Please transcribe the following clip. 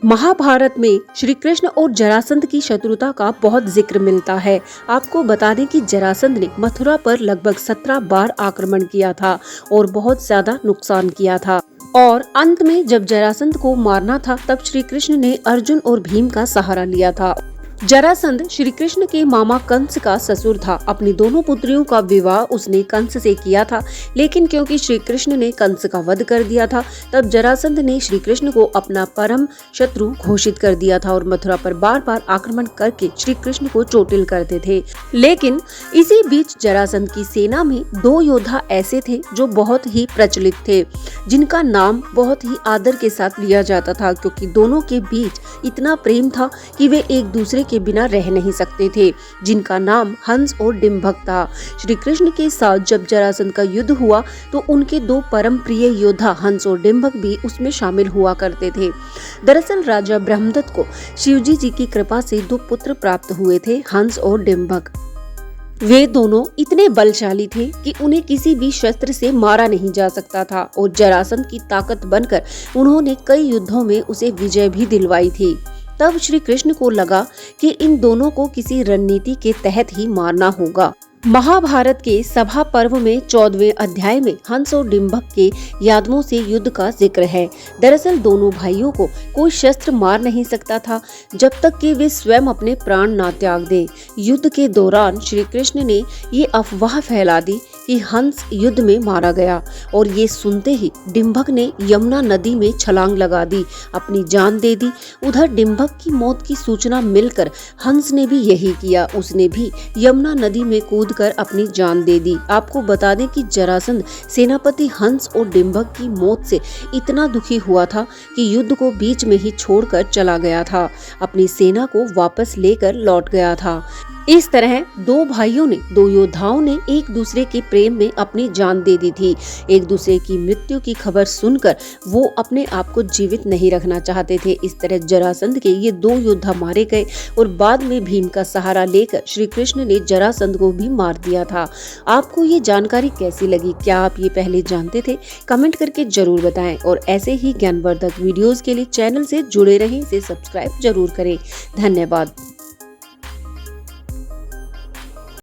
महाभारत में श्री कृष्ण और जरासंध की शत्रुता का बहुत जिक्र मिलता है। आपको बता दें कि जरासंध ने मथुरा पर लगभग 17 बार आक्रमण किया था और बहुत ज्यादा नुकसान किया था। और अंत में जब जरासंध को मारना था तब श्री कृष्ण ने अर्जुन और भीम का सहारा लिया था। जरासंध श्री कृष्ण के मामा कंस का ससुर था। अपनी दोनों पुत्रियों का विवाह उसने कंस से किया था, लेकिन क्योंकि श्री कृष्ण ने कंस का वध कर दिया था, तब जरासंध ने श्री कृष्ण को अपना परम शत्रु घोषित कर दिया था और मथुरा पर बार बार आक्रमण करके श्री कृष्ण को चोटिल करते थे। लेकिन इसी बीच जरासंध की सेना में 2 योद्धा ऐसे थे जो बहुत ही प्रचलित थे, जिनका नाम बहुत ही आदर के साथ लिया जाता था, क्योंकि दोनों के बीच इतना प्रेम था कि वे एक दूसरे के बिना रह नहीं सकते थे, जिनका नाम हंस और डिंभक था। श्री कृष्ण के साथ जब जरासंध का युद्ध हुआ तो उनके 2 परम प्रिय योद्धा हंस और डिंभक भी उसमें शामिल हुआ करते थे। दरअसल राजा ब्रह्मदत्त को शिवजी जी की कृपा से 2 पुत्र प्राप्त हुए थे, हंस और डिंभक। वे दोनों इतने बलशाली थे कि उन्हें किसी भी शस्त्र से मारा नहीं जा सकता था और जरासंध की ताकत बनकर उन्होंने कई युद्धों में उसे विजय भी दिलवाई थी। तब श्री कृष्ण को लगा कि इन दोनों को किसी रणनीति के तहत ही मारना होगा। महाभारत के सभा पर्व में 14वें अध्याय में हंस और डिंभक के यादवों से युद्ध का जिक्र है। दरअसल दोनों भाइयों को कोई शस्त्र मार नहीं सकता था जब तक कि वे स्वयं अपने प्राण ना त्याग दें। युद्ध के दौरान श्री कृष्ण ने ये अफवाह फैला दी कि हंस युद्ध में मारा गया और ये सुनते ही डिंभक ने यमुना नदी में छलांग लगा दी, अपनी जान दे दी। उधर डिंभक की मौत की सूचना मिलकर हंस ने भी यही किया, उसने भी यमुना नदी में कर अपनी जान दे दी। आपको बता दें कि जरासंध सेनापति हंस और डिंभक की मौत से इतना दुखी हुआ था कि युद्ध को बीच में ही छोड़कर चला गया था, अपनी सेना को वापस लेकर लौट गया था। इस तरह 2 भाइयों ने, 2 योद्धाओं ने एक दूसरे के प्रेम में अपनी जान दे दी थी। एक दूसरे की मृत्यु की खबर सुनकर वो अपने आप को जीवित नहीं रखना चाहते थे। इस तरह जरासंध के ये 2 योद्धा मारे गए और बाद में भीम का सहारा लेकर श्री कृष्ण ने जरासंध को भी मार दिया था। आपको ये जानकारी कैसी लगी? क्या आप ये पहले जानते थे? कमेंट करके जरूर बताएं और ऐसे ही ज्ञानवर्धक वीडियोस के लिए चैनल से जुड़े रहें, इसे सब्सक्राइब जरूर करें। धन्यवाद।